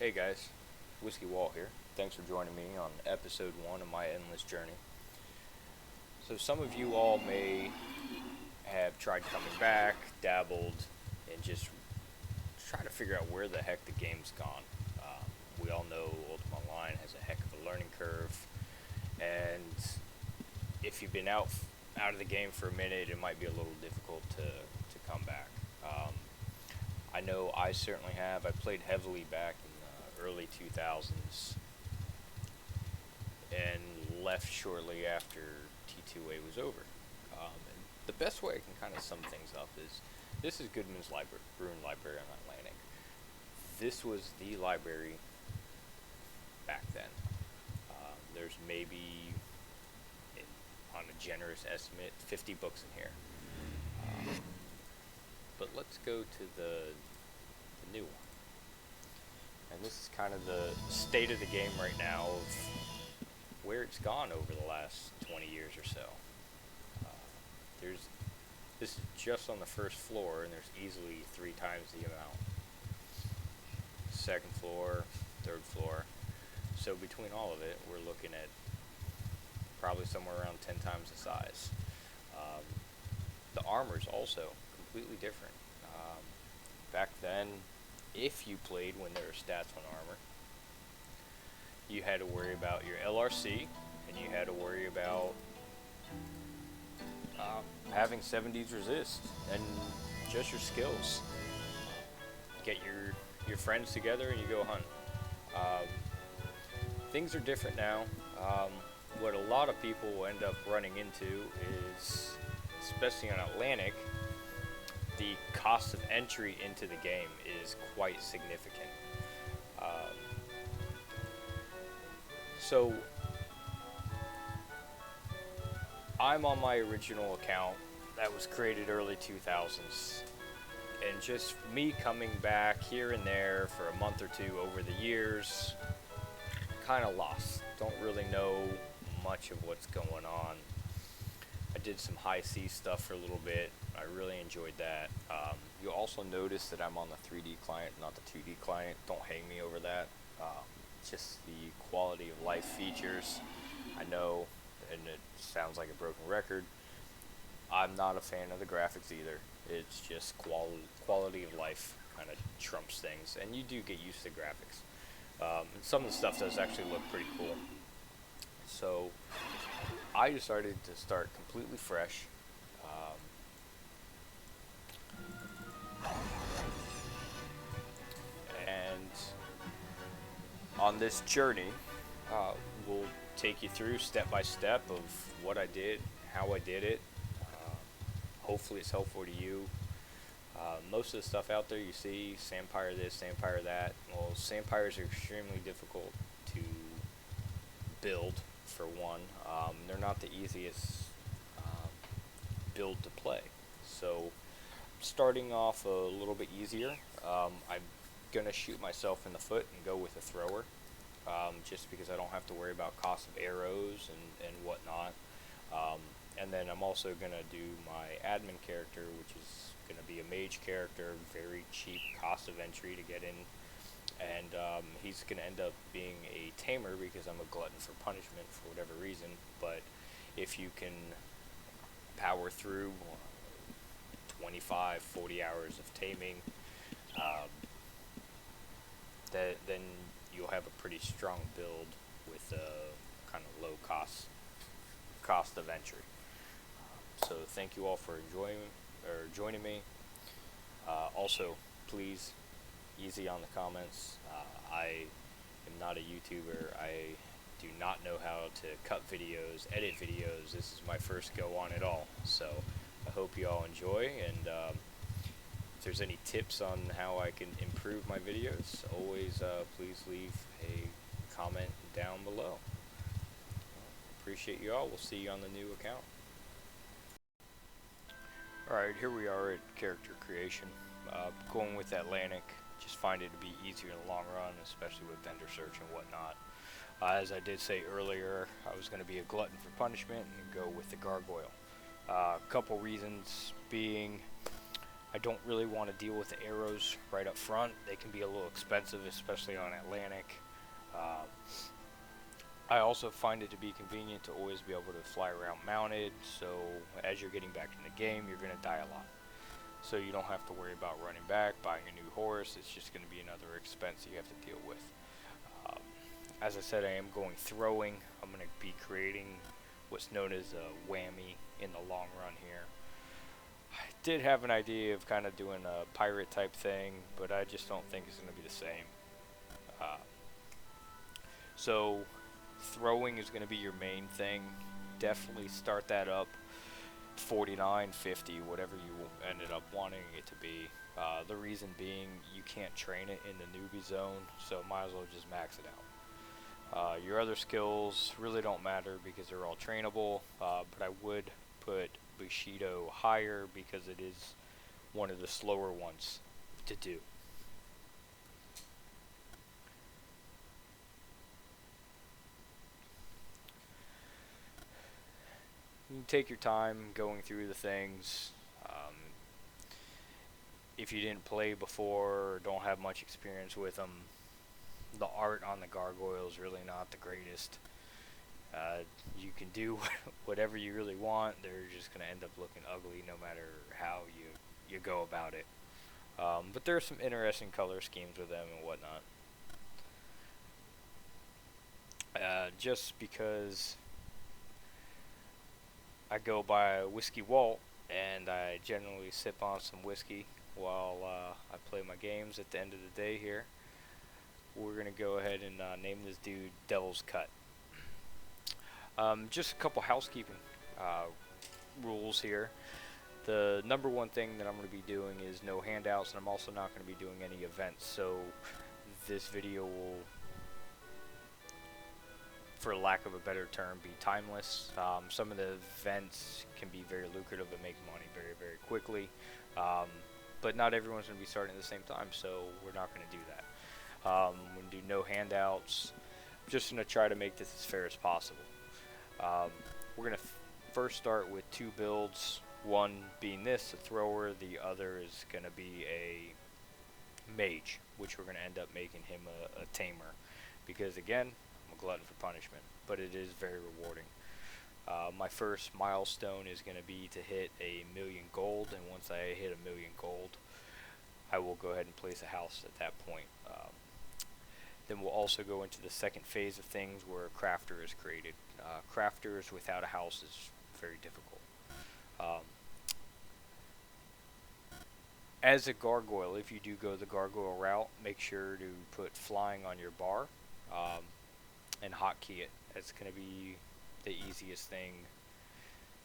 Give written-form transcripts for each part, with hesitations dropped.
Hey guys, Whiskey Walt here. Thanks for joining me on episode 1 of my endless journey. So some of you all may have tried coming back, dabbled, and just try to figure out where the heck the game's gone. We all know Ultima Online has a heck of a learning curve, and if you've been out of the game for a minute, it might be a little difficult to come back. I know I certainly have. I played heavily back in the early 2000s and left shortly after T2A was over. And the best way I can kind of sum things up is this is Goodman's Rune Library on Atlantic. This was the library back then. There's maybe, on a generous estimate, 50 books in here. But let's go to the new one. And this is kind of the state of the game right now of where it's gone over the last 20 years or so. This is just on the first floor, and there's easily 3 times the amount. Second floor, third floor. So between all of it, we're looking at probably somewhere around 10 times the size. The armor's also completely different. Back then, if you played when there were stats on armor, you had to worry about your LRC, and you had to worry about having 70s resist, and just your skills. Get your friends together and you go hunt. Things are different now. What a lot of people will end up running into is, especially on Atlantic, the cost of entry into the game is quite significant. So I'm on my original account that was created early 2000s, and just me coming back here and there for a month or two over the years, kind of lost. Don't really know much of what's going on. I did some high C stuff for a little bit. I really enjoyed that. You'll also notice that I'm on the 3D client, not the 2D client. Don't hang me over that. Just the quality of life features. I know, and it sounds like a broken record, I'm not a fan of the graphics either. It's just quality of life kind of trumps things, and you do get used to graphics. And some of the stuff does actually look pretty cool. So I decided to start completely fresh. And on this journey, we'll take you through step by step of what I did, how I did it. Hopefully it's helpful to you. Most of the stuff out there you see, Sampire this, Sampire that. Well, Sampires are extremely difficult to build, for one. They're not the easiest build to play. So, starting off a little bit easier, I'm going to shoot myself in the foot and go with a thrower. Just because I don't have to worry about cost of arrows and whatnot. And then I'm also going to do my admin character, which is going to be a mage character, very cheap cost of entry to get in. And he's going to end up being a tamer because I'm a glutton for punishment for whatever reason. But if you can power through 25, 40 hours of taming, then you'll have a pretty strong build with a kind of low cost of entry. So thank you all for joining me. Also, please, easy on the comments. I am not a YouTuber. I do not know how to cut videos, edit videos. This is my first go on it all. So I hope you all enjoy, and if there's any tips on how I can improve my videos, always please leave a comment down below. Appreciate you all. We'll see you on the new account. Alright, here we are at character creation. Going with Atlantic, just find it to be easier in the long run, especially with vendor search and whatnot. As I did say earlier, I was going to be a glutton for punishment and go with the gargoyle. A couple reasons being, I don't really want to deal with the arrows right up front. They can be a little expensive, especially on Atlantic. Uh, I also find it to be convenient to always be able to fly around mounted, so as you're getting back in the game, you're going to die a lot. So you don't have to worry about running back, buying a new horse. It's just going to be another expense you have to deal with. Um, as I said, I am going throwing. I'm going to be creating what's known as a whammy in the long run here. I did have an idea of kind of doing a pirate type thing, but I just don't think it's going to be the same. So throwing is going to be your main thing. Definitely start that up 49, 50, whatever you ended up wanting it to be. The reason being, you can't train it in the newbie zone, so might as well just max it out. Your other skills really don't matter because they're all trainable, but I would put Bushido higher because it is one of the slower ones to do. You can take your time going through the things. If you didn't play before or don't have much experience with them, the art on the gargoyle is really not the greatest. You can do whatever you really want. They're just going to end up looking ugly no matter how you go about it. But there are some interesting color schemes with them and whatnot. Just because I go by WhiskeyWalt and I generally sip on some whiskey while I play my games at the end of the day here, we're going to go ahead and name this dude Devil's Cut. Just a couple housekeeping rules here. The number one thing that I'm going to be doing is no handouts, and I'm also not going to be doing any events, so this video will, for lack of a better term, be timeless. Some of the events can be very lucrative and make money very, very quickly, but not everyone's going to be starting at the same time, so we're not going to do that. We're going to do no handouts. I'm just going to try to make this as fair as possible. We're going to first start with two builds, one being this, a thrower, the other is going to be a mage, which we're going to end up making him a tamer, because again, I'm a glutton for punishment, but it is very rewarding. My first milestone is going to be to hit 1,000,000 gold, and once I hit 1,000,000 gold, I will go ahead and place a house at that point. Then we'll also go into the second phase of things where a crafter is created. Crafters without a house is very difficult. As a gargoyle, if you do go the gargoyle route, make sure to put flying on your bar and hotkey it. That's going to be the easiest thing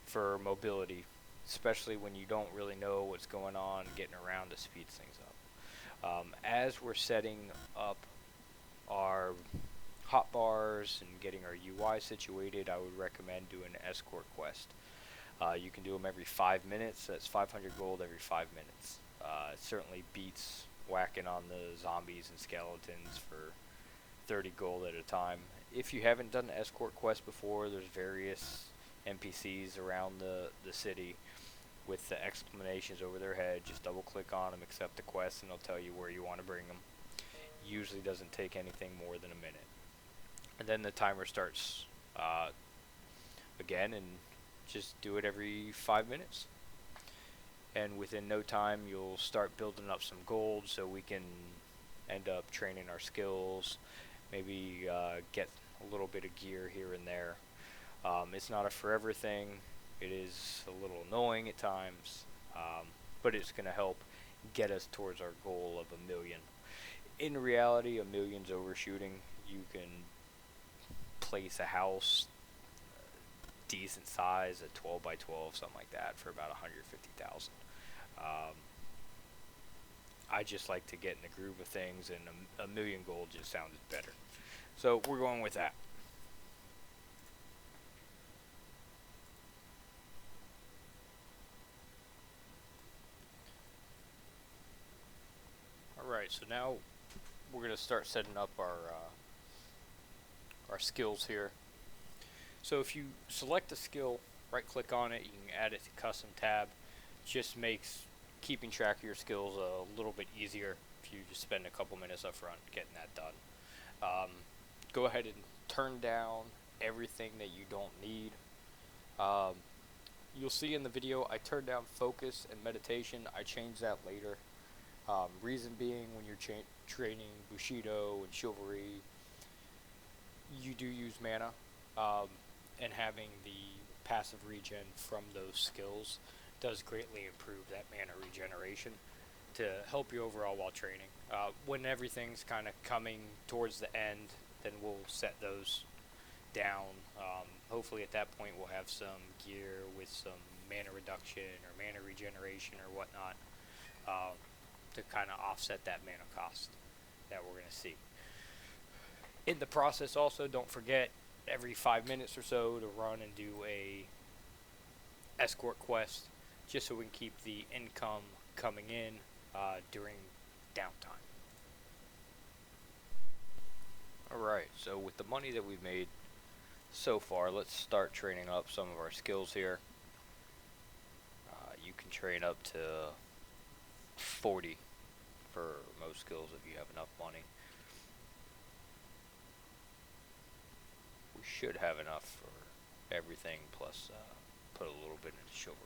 for mobility, especially when you don't really know what's going on. Getting around to speed things up. As we're setting up our hotbars and getting our UI situated, I would recommend doing an escort quest. You can do them every 5 minutes. That's 500 gold every 5 minutes. It certainly beats whacking on the zombies and skeletons for 30 gold at a time. If you haven't done an escort quest before, there's various NPCs around the city with the exclamations over their head. Just double click on them, accept the quest, and they'll tell you where you want to bring them. Usually doesn't take anything more than a minute. And then the timer starts again, and just do it every 5 minutes. And within no time, you'll start building up some gold so we can end up training our skills, maybe get a little bit of gear here and there. It's not a forever thing. It is a little annoying at times, but it's going to help get us towards our goal of 1,000,000. In reality, 1,000,000's overshooting. You can place a house decent size, a 12 by 12, something like that, for about 150,000. I just like to get in the groove of things, and 1,000,000 gold just sounded better. So we're going with that. Alright, so now we're going to start setting up our skills here. So if you select a skill, right click on it, you can add it to custom tab. Just makes keeping track of your skills a little bit easier if you just spend a couple minutes up front getting that done. Go ahead and turn down everything that you don't need. Um, you'll see in the video I turned down focus and meditation. I changed that later. Reason being, when you're training Bushido and Chivalry, you do use mana, and having the passive regen from those skills does greatly improve that mana regeneration to help you overall while training. When everything's kind of coming towards the end, then we'll set those down. Hopefully at that point we'll have some gear with some mana reduction or mana regeneration or whatnot, to kind of offset that mana cost that we're going to see. In the process also, don't forget every 5 minutes or so to run and do a escort quest, just so we can keep the income coming in during downtime. Alright, so with the money that we've made so far, let's start training up some of our skills here. You can train up to 40 for most skills if you have enough money. We should have enough for everything, plus put a little bit into Chivalry.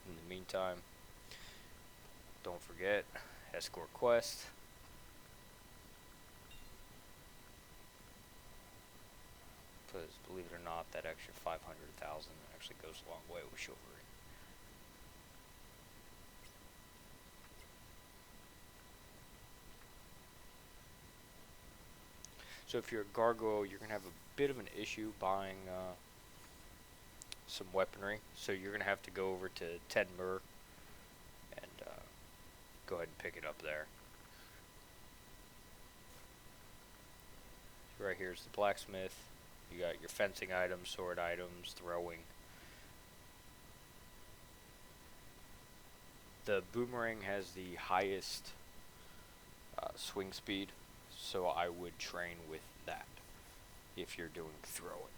In the meantime, don't forget escort quest. Because believe it or not, that extra 500,000 actually goes a long way with Chivalry. So if you're a gargoyle, you're going to have a bit of an issue buying some weaponry. So you're going to have to go over to 10 Myrrh and go ahead and pick it up there. So right here is the blacksmith. You got your fencing items, sword items, throwing. The boomerang has the highest swing speed, so I would train with that if you're doing throwing.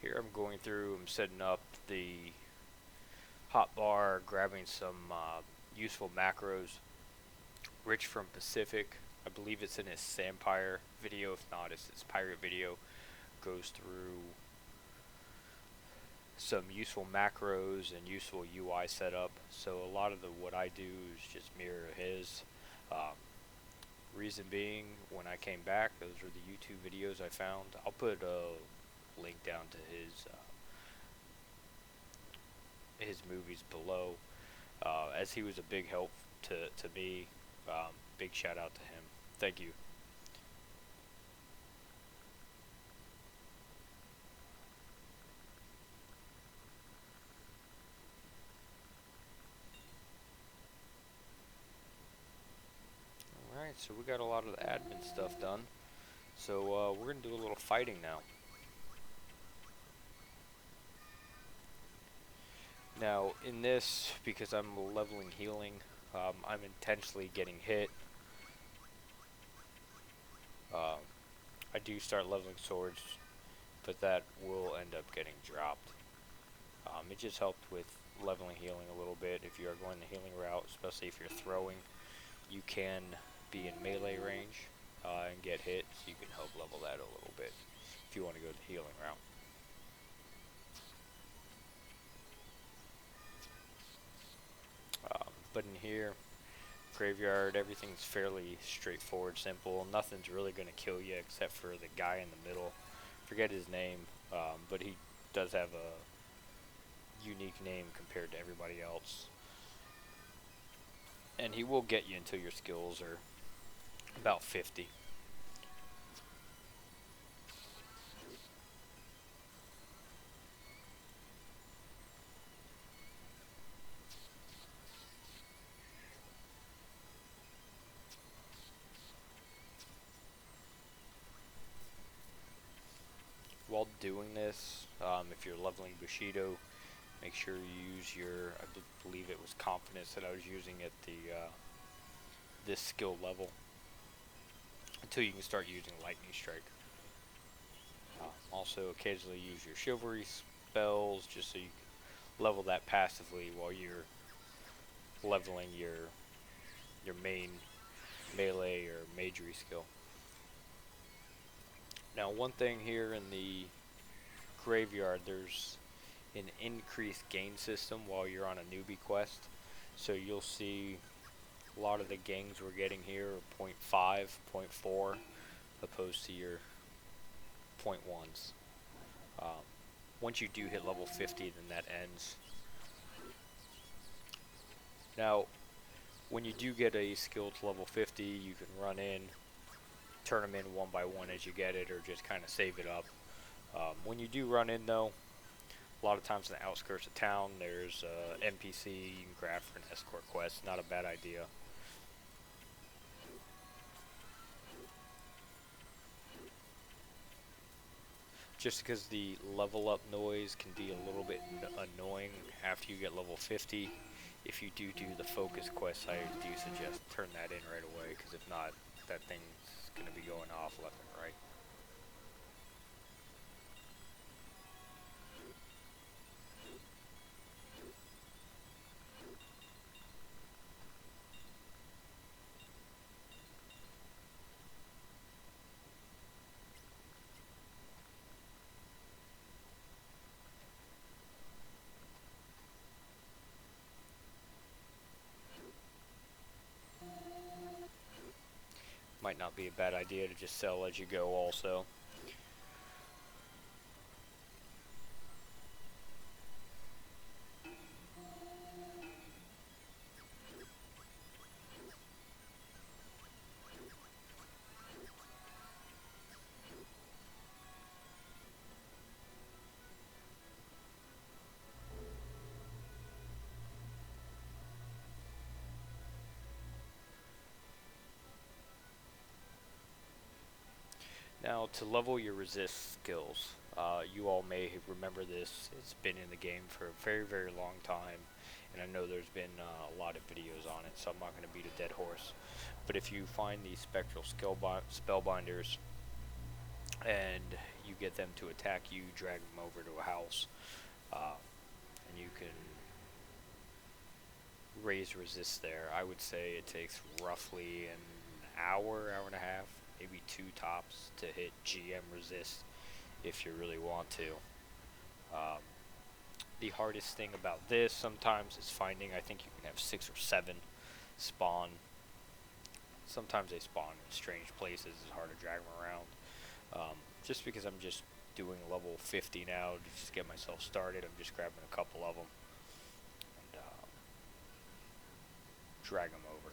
Here I'm going through, I'm setting up the hotbar, grabbing some useful macros. Rich from Pacific, I believe it's in his Sampire video, if not it's his pirate video, goes through some useful macros and useful UI setup. So a lot of what I do is just mirror his. Reason being, when I came back, those were the YouTube videos I found. I'll put a link down to his movies below, as he was a big help to me. Big shout out to him. Thank you. Alright, so we got a lot of the admin stuff done. So we're going to do a little fighting now. Now, in this, because I'm leveling healing, I'm intentionally getting hit. I do start leveling swords, but that will end up getting dropped. It just helped with leveling healing a little bit. If you are going the healing route, especially if you're throwing, you can be in melee range and get hit, so you can help level that a little bit if you want to go the healing route. But in here, graveyard, everything's fairly straightforward, simple. Nothing's really going to kill you except for the guy in the middle. Forget his name, but he does have a unique name compared to everybody else. And he will get you until your skills are about 50. While doing this, if you're leveling Bushido, make sure you use your, I believe it was confidence that I was using at the this skill level, until you can start using lightning strike. Also occasionally use your chivalry spells just so you can level that passively while you're leveling your main melee or magery skill. Now, one thing here in the graveyard, there's an increased gain system while you're on a newbie quest. So you'll see a lot of the gains we're getting here are 0.5, 0.4, opposed to your 0.1s. Once you do hit level 50, then that ends. Now, when you do get a skill to level 50, you can run in, turn them in one by one as you get it, or just kind of save it up. When you do run in, though, a lot of times in the outskirts of town, there's NPC you can grab for an escort quest. Not a bad idea. Just because the level up noise can be a little bit annoying after you get level 50. If you do the focus quest, I do suggest turn that in right away, because if not, that thing's going to be going off left and right. Might not be a bad idea to just sell as you go also. Now, to level your resist skills, you all may remember this. It's been in the game for a very, very long time, and I know there's been a lot of videos on it, so I'm not going to beat a dead horse. But if you find these spectral spellbinders and you get them to attack you, drag them over to a house, and you can raise resist there. I would say it takes roughly an hour, hour and a half, maybe 2 tops to hit GM resist if you really want to. The hardest thing about this sometimes is finding, I think you can have 6 or 7 spawn. Sometimes they spawn in strange places, it's hard to drag them around. Just because I'm just doing level 50 now to just get myself started, I'm just grabbing a couple of them and drag them over.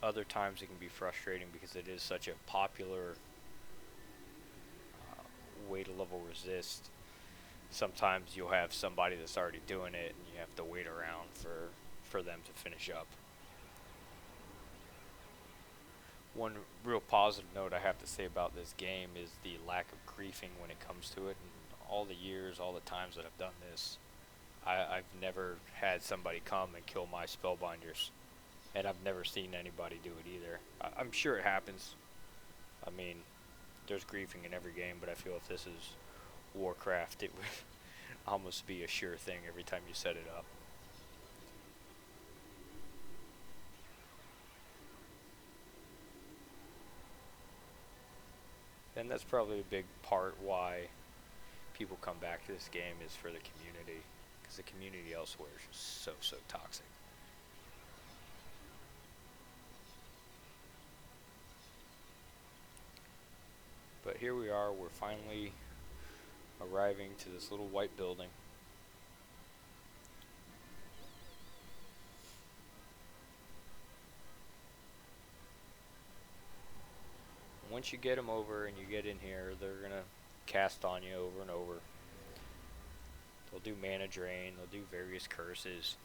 Other times it can be frustrating because it is such a popular way to level resist. Sometimes you'll have somebody that's already doing it and you have to wait around for them to finish up. One real positive note I have to say about this game is the lack of griefing when it comes to it. And all the years, all the times that I've done this, I've never had somebody come and kill my spellbinders. and I've never seen anybody do it either. I'm sure it happens. I mean, there's griefing in every game, but I feel if this is Warcraft, it would almost be a sure thing every time you set it up. And that's probably a big part why people come back to this game is for the community, because the community elsewhere is just so toxic. But here we are, we're finally arriving to this little white building. Once you get them over and you get in here, they're gonna cast on you over and over. They'll do mana drain, they'll do various curses,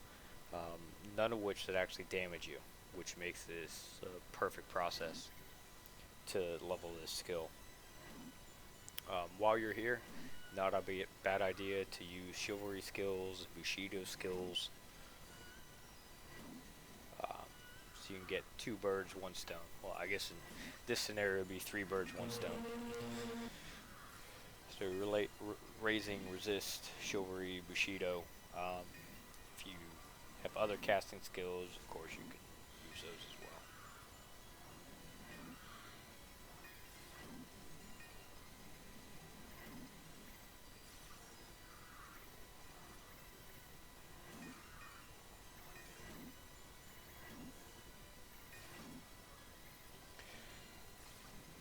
none of which that actually damage you, which makes this a perfect process to level this skill. While you're here, not a bad idea to use Chivalry skills, Bushido skills, so you can get 2 birds, 1 stone. Well, I guess in this scenario it would be 3 birds, 1 stone. So raising, resist, Chivalry, Bushido. If you have other casting skills, of course you can use those as well.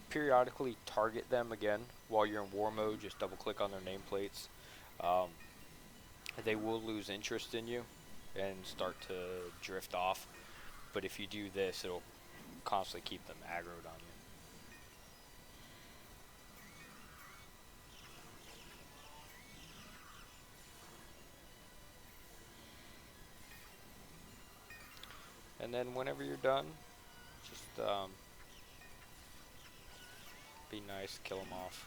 Periodically target them again while you're in war mode. Just double click on their nameplates. They will lose interest in you and start to drift off, but if you do this, it'll constantly keep them aggroed on you. And then whenever you're done, just be nice, kill them off,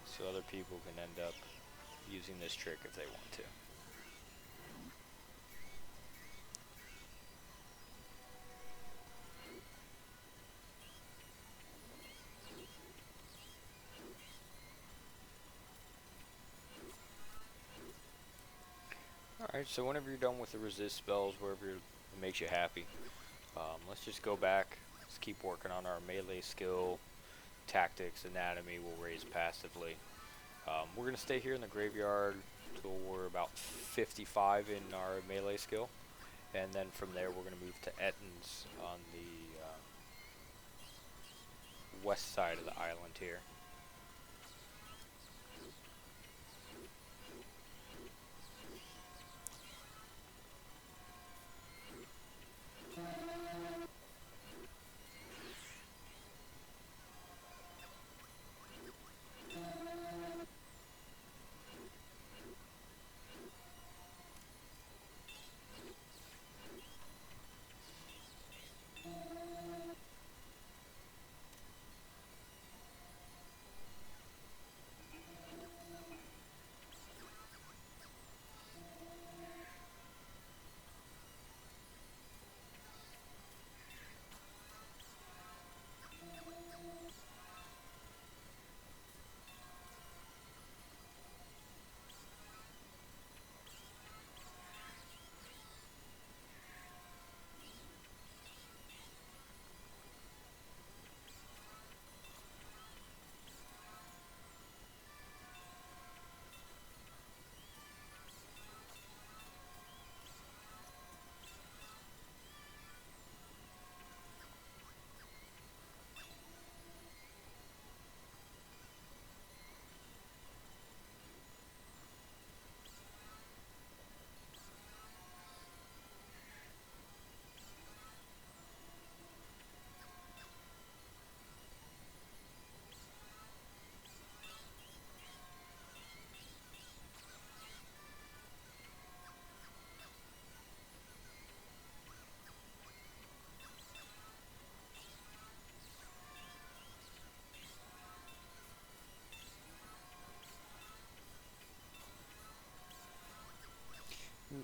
so other people can end up using this trick if they want to. Alright, so whenever you're done with the resist spells, wherever it makes you happy, let's just go back. Let's keep working on our melee skill. Tactics, anatomy will raise passively. We're going to stay here in the graveyard until we're about 55 in our melee skill. And then from there we're going to move to Ettin's on the west side of the island here.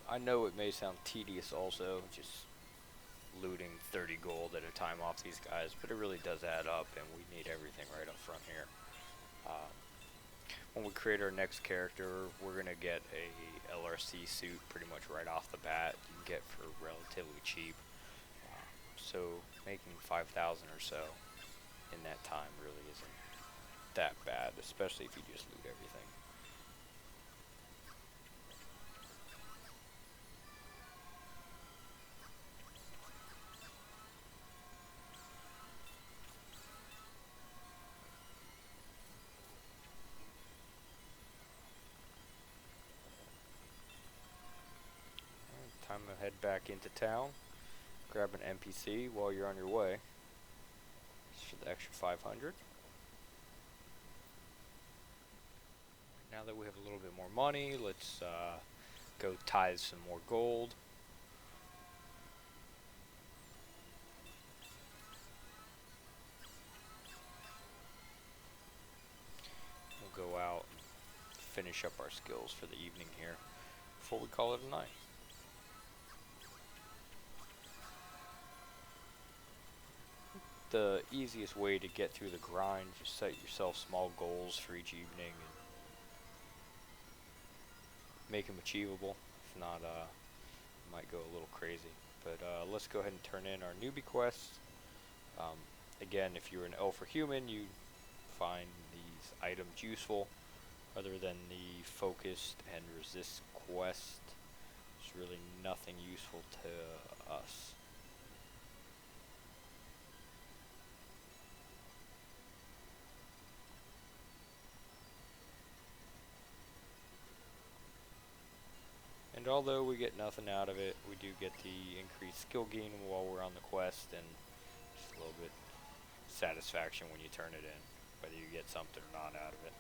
I know it may sound tedious also, just looting 30 gold at a time off these guys, but it really does add up, and we need everything right up front here. When we create our next character, we're going to get a LRC suit pretty much right off the bat. You can get for relatively cheap. So making 5,000 or so in that time really isn't that bad, especially if you just loot everything. Time to head back into town, grab an NPC while you're on your way. This for the extra 500. Now that we have a little bit more money, let's go tithe some more gold. We'll go out and finish up our skills for the evening here before we call it a night. The easiest way to get through the grind, just set yourself small goals for each evening and make them achievable. If not, it might go a little crazy. But let's go ahead and turn in our newbie quests. Again, if you're an elf or human, you find these items useful. Other than the focused and resist quest, there's really nothing useful to us. And although we get nothing out of it, we do get the increased skill gain while we're on the quest, and just a little bit satisfaction when you turn it in, whether you get something or not out of it.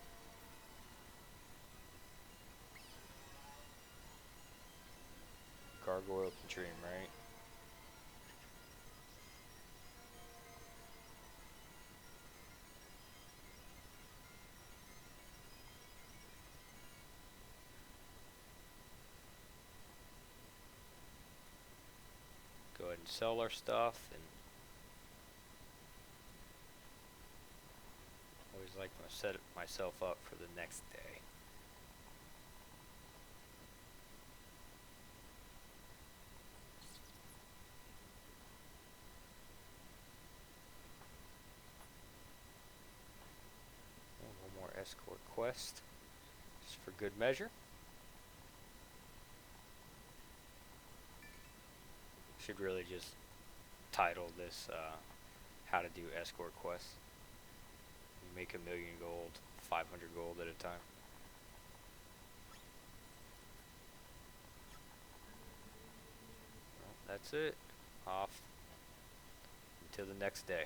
Gargoyle can dream, right? Go ahead and sell our stuff, and always like to set myself up for the next day. And one more escort quest, just for good measure. Should really just title this how to do escort quests. You make 1,000,000 gold, 500 gold at a time. Well, that's it. Off until the next day.